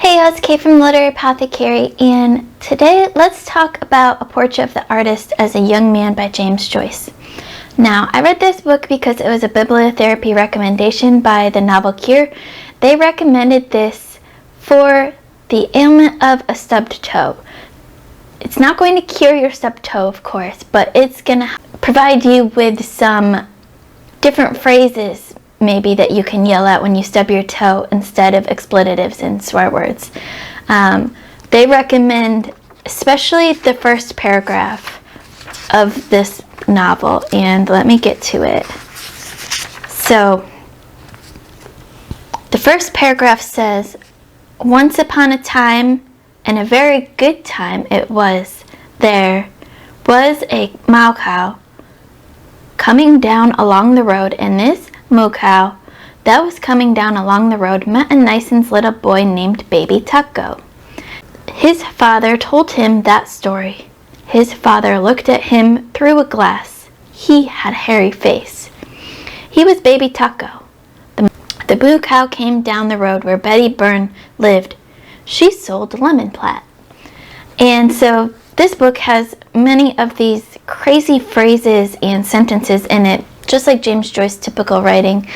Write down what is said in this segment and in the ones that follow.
Hey, it's Kay from Literary Apothecary, and today let's talk about A Portrait of the Artist as a Young Man by James Joyce. Now, I read this book because it was a bibliotherapy recommendation by the novel Cure. They recommended this for the ailment of a stubbed toe. It's not going to cure your stubbed toe, of course, but it's going to provide you with some different phrases maybe that you can yell at when you stub your toe instead of expletives and swear words. They recommend especially the first paragraph of this novel, and let me get to it. So the first paragraph says, "Once upon a time, and a very good time it was, there was a moo cow coming down along the road, and this moo cow that was coming down along the road met a nice little boy named Baby Tucko. His father told him that story. His father looked at him through a glass. He had a hairy face. He was Baby Tucko. The moo cow came down the road where Betty Byrne lived. She sold lemon plat." And so this book has many of these crazy phrases and sentences in it, just like James Joyce typical writing,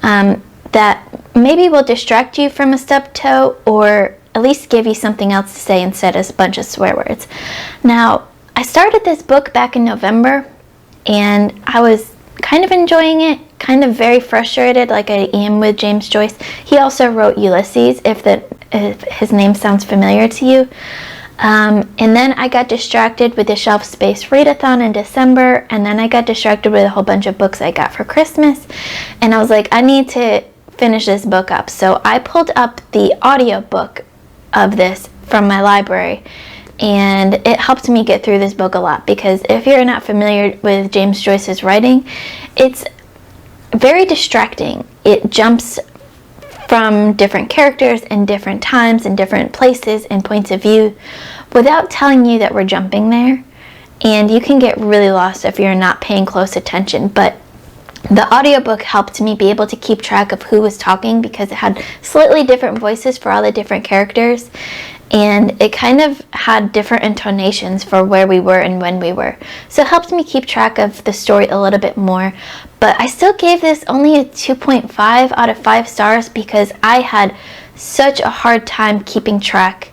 that maybe will distract you from a stubbed toe or at least give you something else to say instead of a bunch of swear words. Now, I started this book back in November, and I was kind of enjoying it, kind of very frustrated like I am with James Joyce. He also wrote Ulysses, if his name sounds familiar to you. And then I got distracted with the Shelf Space Readathon in December, and then I got distracted with a whole bunch of books I got for Christmas, and I was like, I need to finish this book up. So I pulled up the audiobook of this from my library, and it helped me get through this book a lot, because if you're not familiar with James Joyce's writing, it's very distracting. It jumps from different characters and different times and different places and points of view without telling you that we're jumping there, and you can get really lost if you're not paying close attention. But the audiobook helped me be able to keep track of who was talking, because it had slightly different voices for all the different characters, and it kind of had different intonations for where we were and when we were. So it helped me keep track of the story a little bit more. But I still gave this only a 2.5 out of 5 stars because I had such a hard time keeping track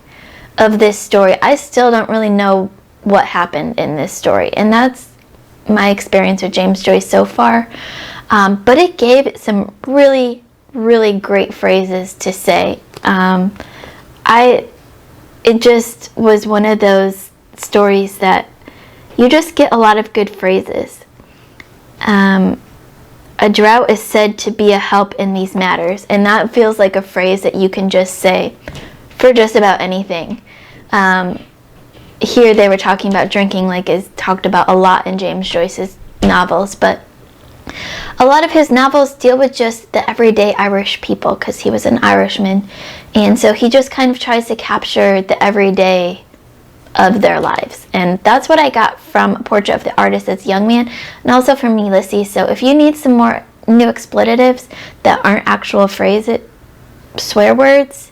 of this story. I still don't really know what happened in this story, and that's my experience with James Joyce so far. But it gave some really, really great phrases to say. It just was one of those stories that you just get a lot of good phrases. A drought is said to be a help in these matters, and that feels like a phrase that you can just say for just about anything. Here they were talking about drinking, like is talked about a lot in James Joyce's novels, but a lot of his novels deal with just the everyday Irish people, because he was an Irishman, and so he just kind of tries to capture the everyday of their lives. And that's what I got from A Portrait of the Artist as a Young Man, and also from Ulysses. So if you need some more new expletives that aren't actual swear words,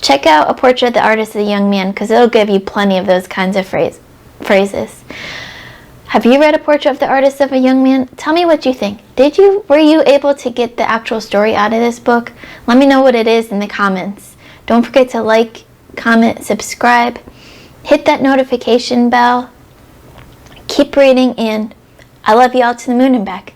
check out A Portrait of the Artist as a Young Man, because it'll give you plenty of those kinds of phrases. Have you read A Portrait of the Artist of a Young Man? Tell me what you think. Were you able to get the actual story out of this book? Let me know what it is in the comments. Don't forget to like, comment, subscribe, hit that notification bell. Keep reading, and I love you all to the moon and back.